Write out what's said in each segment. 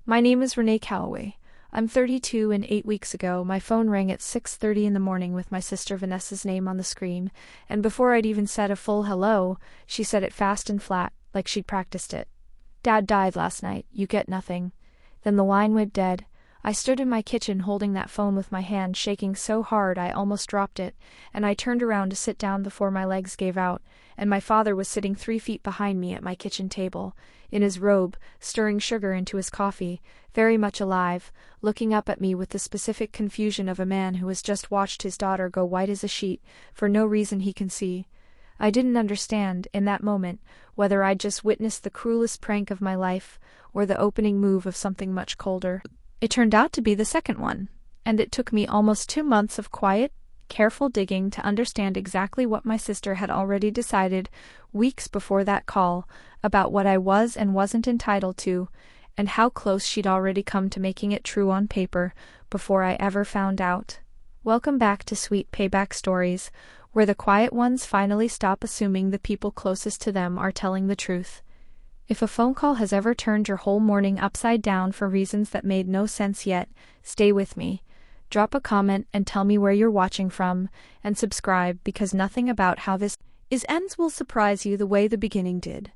My name is Renee Calloway. I'm 32 and 8 weeks ago, my phone rang at 6:30 in the morning with my sister Vanessa's name on the screen, and before I'd even said a full hello, she said it fast and flat, like she'd practiced it. "Dad died last night, you get nothing." Then the line went dead. I stood in my kitchen holding that phone with my hand shaking so hard I almost dropped it, and I turned around to sit down before my legs gave out, and my father was sitting 3 feet behind me at my kitchen table, in his robe, stirring sugar into his coffee, very much alive, looking up at me with the specific confusion of a man who has just watched his daughter go white as a sheet, for no reason he can see. I didn't understand, in that moment, whether I'd just witnessed the cruelest prank of my life, or the opening move of something much colder. It turned out to be the second one, and it took me almost 2 months of quiet, careful digging to understand exactly what my sister had already decided weeks before that call about what I was and wasn't entitled to, and how close she'd already come to making it true on paper before I ever found out. Welcome back to Sweet Payback Stories, where the quiet ones finally stop assuming the people closest to them are telling the truth. If a phone call has ever turned your whole morning upside down for reasons that made no sense yet, stay with me. Drop a comment and tell me where you're watching from, and subscribe because nothing about how this ends will surprise you the way the beginning did.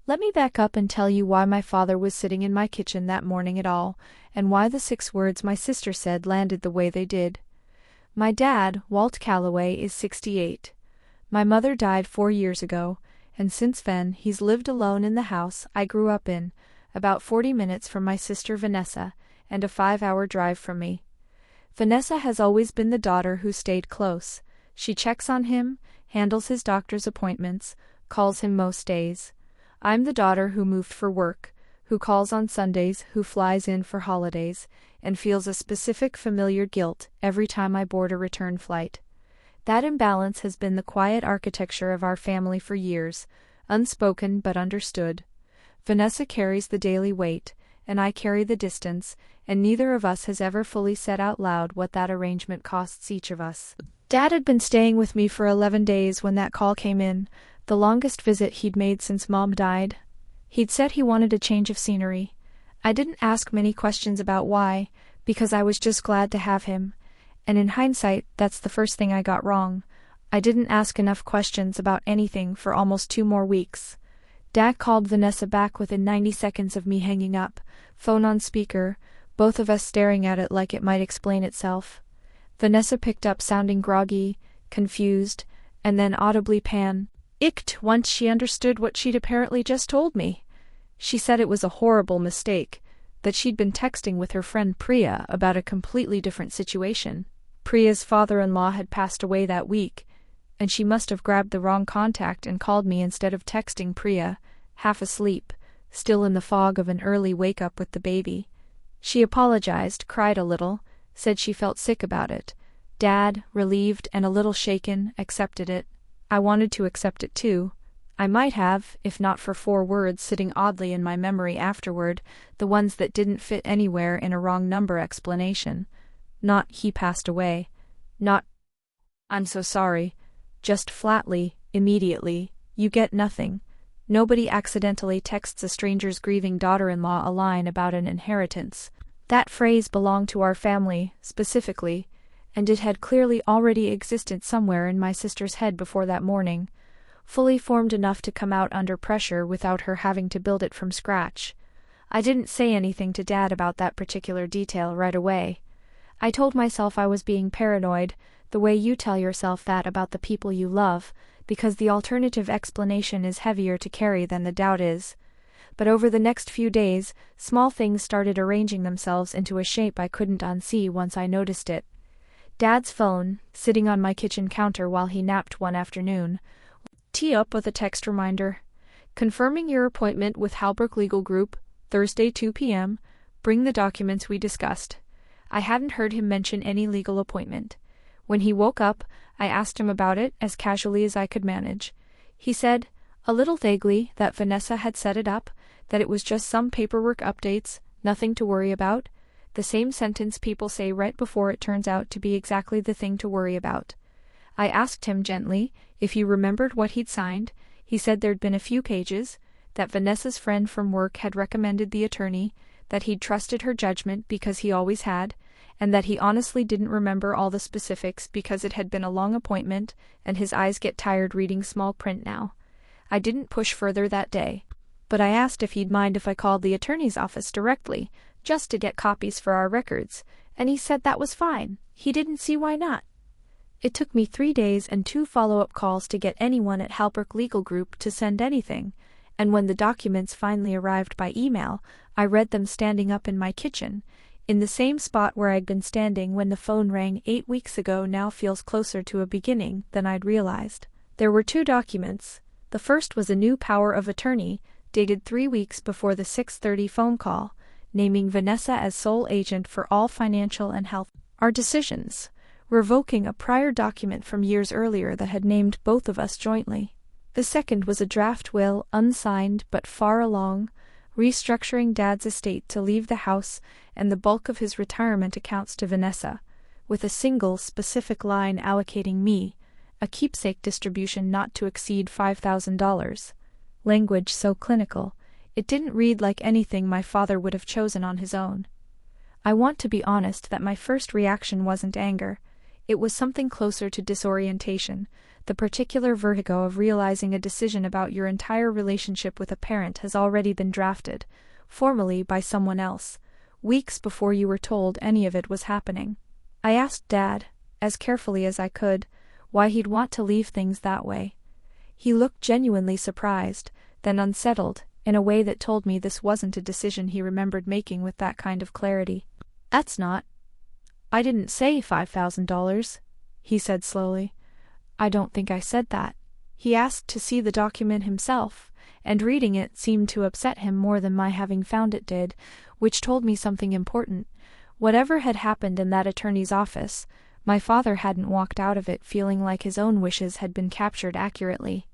Let me back up and tell you why my father was sitting in my kitchen that morning at all, and why the 6 words my sister said landed the way they did. My dad, Walt Calloway, is 68. My mother died 4 years ago, and since then he's lived alone in the house I grew up in, about 40 minutes from my sister Vanessa, and a 5-hour drive from me. Vanessa has always been the daughter who stayed close. She checks on him, handles his doctor's appointments, calls him most days. I'm the daughter who moved for work, who calls on Sundays, who flies in for holidays, and feels a specific familiar guilt every time I board a return flight. That imbalance has been the quiet architecture of our family for years, unspoken but understood. Vanessa carries the daily weight, and I carry the distance, and neither of us has ever fully said out loud what that arrangement costs each of us. Dad had been staying with me for 11 days when that call came in, the longest visit he'd made since Mom died. He'd said he wanted a change of scenery. I didn't ask many questions about why, because I was just glad to have him. And in hindsight, that's the first thing I got wrong. I didn't ask enough questions about anything for almost 2 more weeks. Dad called Vanessa back within 90 seconds of me hanging up, phone on speaker, both of us staring at it like it might explain itself. Vanessa picked up sounding groggy, confused, and then audibly panicked once she understood what she'd apparently just told me. She said it was a horrible mistake, that she'd been texting with her friend Priya about a completely different situation. Priya's father-in-law had passed away that week, and she must have grabbed the wrong contact and called me instead of texting Priya, half asleep, still in the fog of an early wake-up with the baby. She apologized, cried a little, said she felt sick about it. Dad, relieved and a little shaken, accepted it. I wanted to accept it too. I might have, if not for 4 words sitting oddly in my memory afterward, the ones that didn't fit anywhere in a wrong number explanation. Not, "he passed away." Not, "I'm so sorry." Just flatly, immediately, "You get nothing." Nobody accidentally texts a stranger's grieving daughter-in-law a line about an inheritance. That phrase belonged to our family, specifically, and it had clearly already existed somewhere in my sister's head before that morning, fully formed enough to come out under pressure without her having to build it from scratch. I didn't say anything to Dad about that particular detail right away. I told myself I was being paranoid, the way you tell yourself that about the people you love, because the alternative explanation is heavier to carry than the doubt is. But over the next few days, small things started arranging themselves into a shape I couldn't unsee once I noticed it. Dad's phone, sitting on my kitchen counter while he napped one afternoon, tee up with a text reminder. "Confirming your appointment with Halbrook Legal Group, Thursday 2 p.m. Bring the documents we discussed." I hadn't heard him mention any legal appointment. When he woke up, I asked him about it as casually as I could manage. He said, a little vaguely, that Vanessa had set it up, that it was just some paperwork updates, nothing to worry about. The same sentence people say right before it turns out to be exactly the thing to worry about. I asked him gently if he remembered what he'd signed. He said there'd been a few pages, that Vanessa's friend from work had recommended the attorney, that he'd trusted her judgment because he always had, and that he honestly didn't remember all the specifics because it had been a long appointment and his eyes get tired reading small print now. I didn't push further that day, but I asked if he'd mind if I called the attorney's office directly, just to get copies for our records, and he said that was fine. He didn't see why not. It took me 3 days and 2 follow-up calls to get anyone at Halbrook Legal Group to send anything, and when the documents finally arrived by email, I read them standing up in my kitchen. In the same spot where I'd been standing when the phone rang 8 weeks ago now feels closer to a beginning than I'd realized. There were 2 documents. The first was a new power of attorney, dated 3 weeks before the 6:30 phone call, naming Vanessa as sole agent for all financial and health our decisions, revoking a prior document from years earlier that had named both of us jointly. The second was a draft will, unsigned but far along, restructuring Dad's estate to leave the house and the bulk of his retirement accounts to Vanessa, with a single specific line allocating me a keepsake distribution not to exceed $5,000. Language so clinical, it didn't read like anything my father would have chosen on his own. I want to be honest that my first reaction wasn't anger. It was something closer to disorientation, the particular vertigo of realizing a decision about your entire relationship with a parent has already been drafted, formally by someone else, weeks before you were told any of it was happening. I asked Dad, as carefully as I could, why he'd want to leave things that way. He looked genuinely surprised, then unsettled, in a way that told me this wasn't a decision he remembered making with that kind of clarity. "That's not. I didn't say $5,000, he said slowly. "I don't think I said that." He asked to see the document himself, and reading it seemed to upset him more than my having found it did, which told me something important. Whatever had happened in that attorney's office, my father hadn't walked out of it feeling like his own wishes had been captured accurately.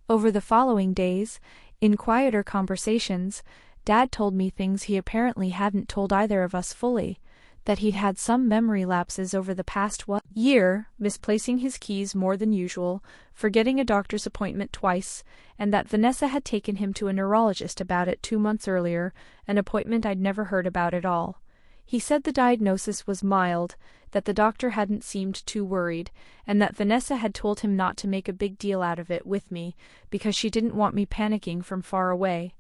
Over the following days, in quieter conversations, Dad told me things he apparently hadn't told either of us fully, that he'd had some memory lapses over the past year, misplacing his keys more than usual, forgetting a doctor's appointment twice, and that Vanessa had taken him to a neurologist about it 2 months earlier, an appointment I'd never heard about at all. He said the diagnosis was mild, that the doctor hadn't seemed too worried, and that Vanessa had told him not to make a big deal out of it with me, because she didn't want me panicking from far away.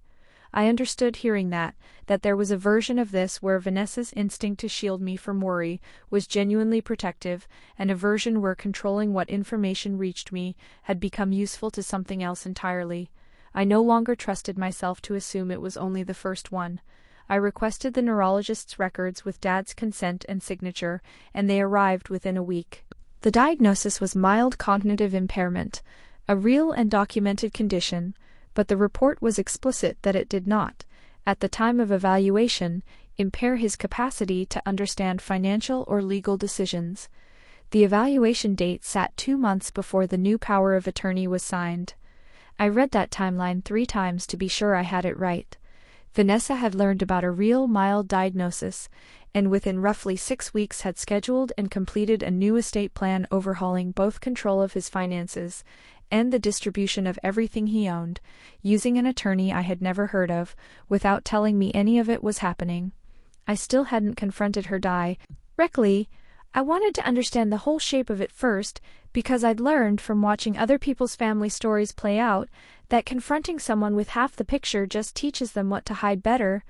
I understood hearing that there was a version of this where Vanessa's instinct to shield me from worry was genuinely protective, and a version where controlling what information reached me had become useful to something else entirely. I no longer trusted myself to assume it was only the first one. I requested the neurologist's records with Dad's consent and signature, and they arrived within a week. The diagnosis was mild cognitive impairment, a real and documented condition, but the report was explicit that it did not, at the time of evaluation, impair his capacity to understand financial or legal decisions. The evaluation date sat 2 months before the new power of attorney was signed. I read that timeline 3 times to be sure I had it right. Vanessa had learned about a real mild diagnosis, and within roughly 6 weeks had scheduled and completed a new estate plan overhauling both control of his finances and the distribution of everything he owned, using an attorney I had never heard of, without telling me any of it was happening. I still hadn't confronted her directly. I wanted to understand the whole shape of it first, because I'd learned from watching other people's family stories play out that confronting someone with half the picture just teaches them what to hide better.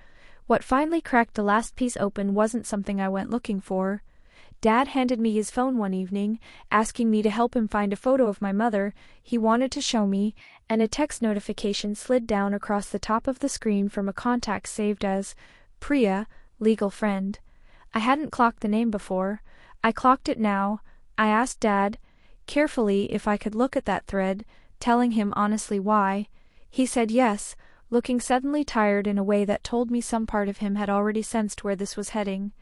What finally cracked the last piece open wasn't something I went looking for. Dad handed me his phone one evening, asking me to help him find a photo of my mother he wanted to show me, and a text notification slid down across the top of the screen from a contact saved as Priya, legal friend. I hadn't clocked the name before. I clocked it now. I asked Dad, carefully, if I could look at that thread, telling him honestly why. He said yes, looking suddenly tired in a way that told me some part of him had already sensed where this was heading.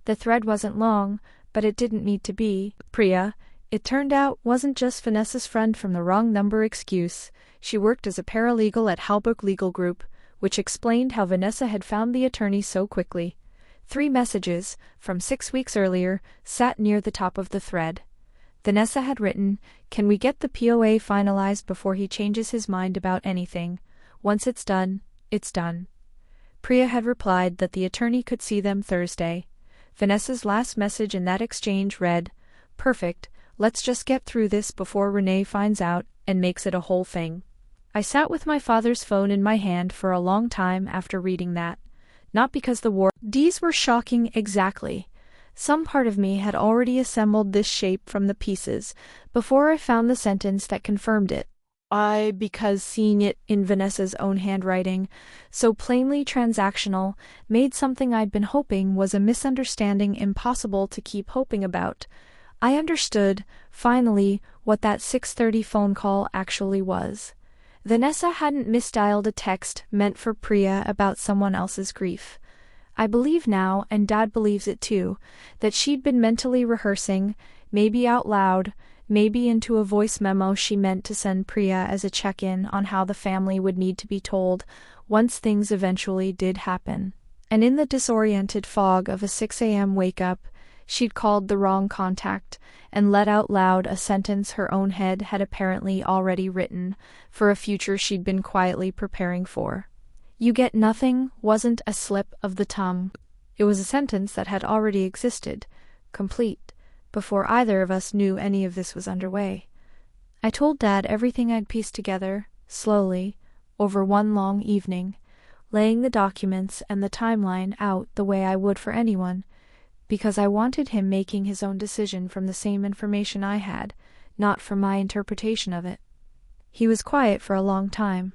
The thread wasn't long, but it didn't need to be. Priya, it turned out, wasn't just Vanessa's friend from the wrong number excuse. She worked as a paralegal at Halbrook Legal Group, which explained how Vanessa had found the attorney so quickly. 3 messages, from 6 weeks earlier, sat near the top of the thread. Vanessa had written, "Can we get the POA finalized before he changes his mind about anything? Once it's done, it's done." Priya had replied that the attorney could see them Thursday. Vanessa's last message in that exchange read, "Perfect, let's just get through this before Renee finds out and makes it a whole thing." I sat with my father's phone in my hand for a long time after reading that. Not because the words were shocking exactly. Some part of me had already assembled this shape from the pieces before I found the sentence that confirmed it. Because seeing it in Vanessa's own handwriting, so plainly transactional, made something I'd been hoping was a misunderstanding impossible to keep hoping about. I understood, finally, what that 6:30 phone call actually was. Vanessa hadn't misdialed a text meant for Priya about someone else's grief. I believe now, and Dad believes it too, that she'd been mentally rehearsing, maybe out loud, maybe into a voice memo she meant to send Priya as a check-in on how the family would need to be told once things eventually did happen. And in the disoriented fog of a 6 a.m. wake-up, she'd called the wrong contact and let out loud a sentence her own head had apparently already written for a future she'd been quietly preparing for. "You get nothing" wasn't a slip of the tongue. It was a sentence that had already existed, complete, before either of us knew any of this was underway. I told Dad everything I'd pieced together, slowly, over one long evening, laying the documents and the timeline out the way I would for anyone, because I wanted him making his own decision from the same information I had, not from my interpretation of it. He was quiet for a long time.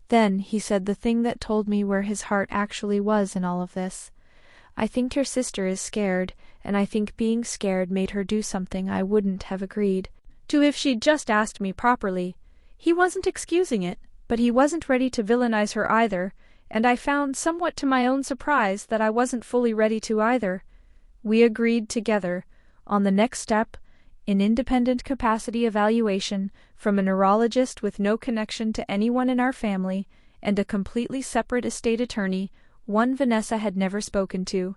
Then he said the thing that told me where his heart actually was in all of this. "I think your sister is scared, and I think being scared made her do something I wouldn't have agreed to if she'd just asked me properly." He wasn't excusing it, but he wasn't ready to villainize her either, and I found, somewhat to my own surprise, that I wasn't fully ready to either. We agreed together on the next step, an independent capacity evaluation from a neurologist with no connection to anyone in our family, and a completely separate estate attorney, one Vanessa had never spoken to.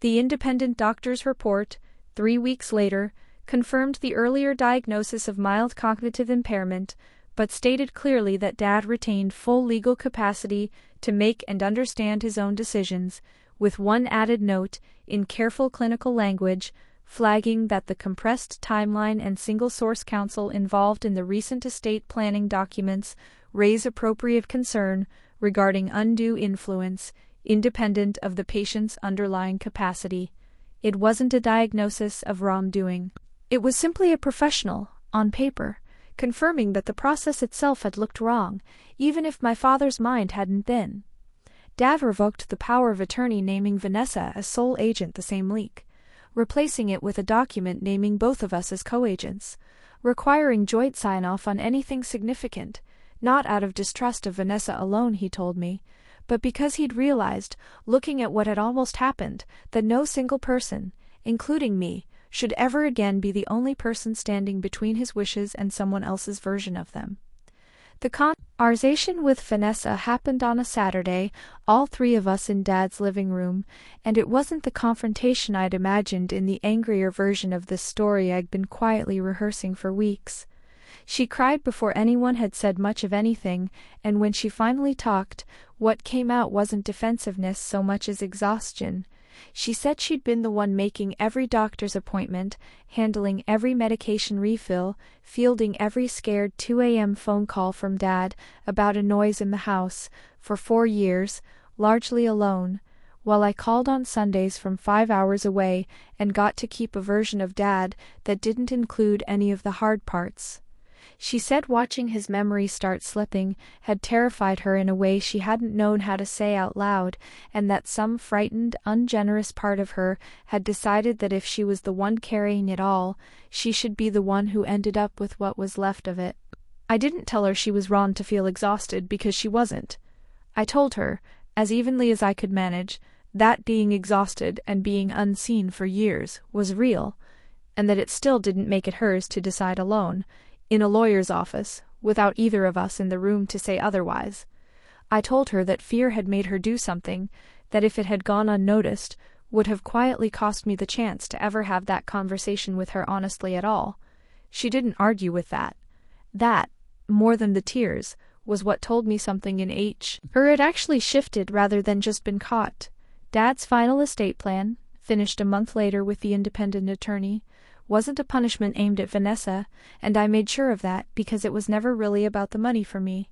The independent doctor's report, 3 weeks later, confirmed the earlier diagnosis of mild cognitive impairment, but stated clearly that Dad retained full legal capacity to make and understand his own decisions, with one added note, in careful clinical language, flagging that the compressed timeline and single-source counsel involved in the recent estate planning documents raise appropriate concern regarding undue influence, independent of the patient's underlying capacity. It wasn't a diagnosis of wrongdoing. It was simply a professional, on paper, confirming that the process itself had looked wrong, even if my father's mind hadn't been. Dad revoked the power of attorney naming Vanessa as sole agent the same week, replacing it with a document naming both of us as co-agents, requiring joint sign-off on anything significant, not out of distrust of Vanessa alone, he told me, but because he'd realized, looking at what had almost happened, that no single person, including me, should ever again be the only person standing between his wishes and someone else's version of them. The conversation with Vanessa happened on a Saturday, all three of us in Dad's living room, and it wasn't the confrontation I'd imagined in the angrier version of this story I'd been quietly rehearsing for weeks. She cried before anyone had said much of anything, and when she finally talked, what came out wasn't defensiveness so much as exhaustion. She said she'd been the one making every doctor's appointment, handling every medication refill, fielding every scared 2 a.m. phone call from Dad about a noise in the house, for 4 years, largely alone, while I called on Sundays from 5 hours away and got to keep a version of Dad that didn't include any of the hard parts. She said watching his memory start slipping had terrified her in a way she hadn't known how to say out loud, and that some frightened, ungenerous part of her had decided that if she was the one carrying it all, she should be the one who ended up with what was left of it. I didn't tell her she was wrong to feel exhausted, because she wasn't. I told her, as evenly as I could manage, that being exhausted and being unseen for years was real, and that it still didn't make it hers to decide alone, in a lawyer's office, without either of us in the room to say otherwise. I told her that fear had made her do something that, if it had gone unnoticed, would have quietly cost me the chance to ever have that conversation with her honestly at all. She didn't argue with that. That, more than the tears, was what told me something in Her had actually shifted rather than just been caught. Dad's final estate plan, finished a month later with the independent attorney, wasn't a punishment aimed at Vanessa, and I made sure of that because it was never really about the money for me.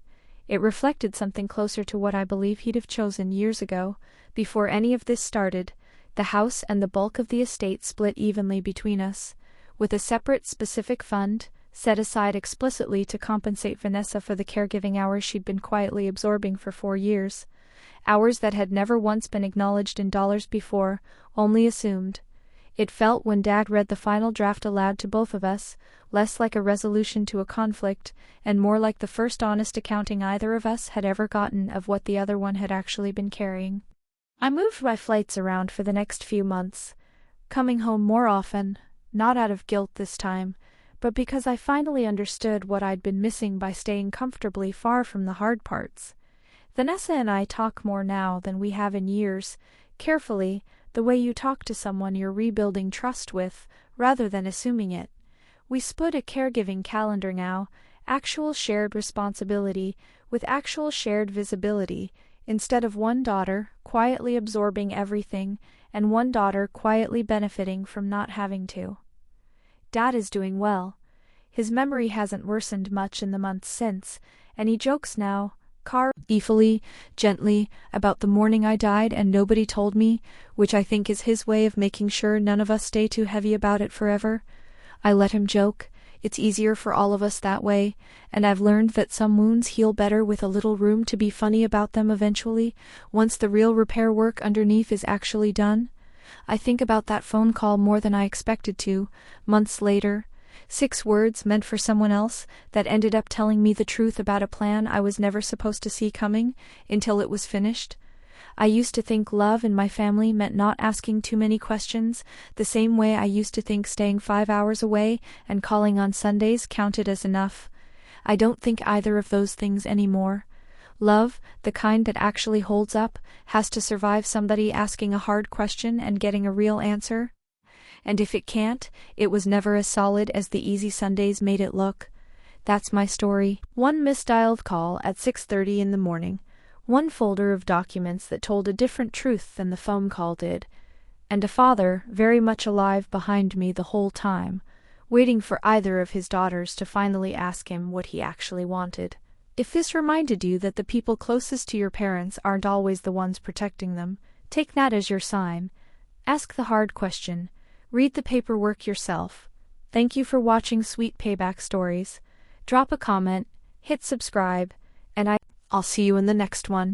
It reflected something closer to what I believe he'd have chosen years ago, before any of this started, the house and the bulk of the estate split evenly between us, with a separate specific fund set aside explicitly to compensate Vanessa for the caregiving hours she'd been quietly absorbing for 4 years. Hours that had never once been acknowledged in dollars before, only assumed. It felt, when Dad read the final draft aloud to both of us, less like a resolution to a conflict, and more like the first honest accounting either of us had ever gotten of what the other one had actually been carrying. I moved my flights around for the next few months, coming home more often, not out of guilt this time, but because I finally understood what I'd been missing by staying comfortably far from the hard parts. Vanessa and I talk more now than we have in years, carefully, the way you talk to someone you're rebuilding trust with, rather than assuming it. We split a caregiving calendar now, actual shared responsibility, with actual shared visibility, instead of one daughter quietly absorbing everything and one daughter quietly benefiting from not having to. Dad is doing well. His memory hasn't worsened much in the months since, and he jokes now, easily, gently, about the morning I died and nobody told me, which I think is his way of making sure none of us stay too heavy about it forever. I let him joke. It's easier for all of us that way, and I've learned that some wounds heal better with a little room to be funny about them eventually, once the real repair work underneath is actually done. I think about that phone call more than I expected to, months later. 6 words meant for someone else that ended up telling me the truth about a plan I was never supposed to see coming until it was finished. I used to think love in my family meant not asking too many questions, the same way I used to think staying 5 hours away and calling on Sundays counted as enough. I don't think either of those things anymore. Love, the kind that actually holds up, has to survive somebody asking a hard question and getting a real answer. And if it can't, it was never as solid as the easy Sundays made it look. That's my story. One misdialed call at 6:30 in the morning. One folder of documents that told a different truth than the phone call did. And a father, very much alive behind me the whole time, waiting for either of his daughters to finally ask him what he actually wanted. If this reminded you that the people closest to your parents aren't always the ones protecting them, take that as your sign. Ask the hard question. Read the paperwork yourself. Thank you for watching Sweet Payback Stories. Drop a comment, hit subscribe, and I'll see you in the next one.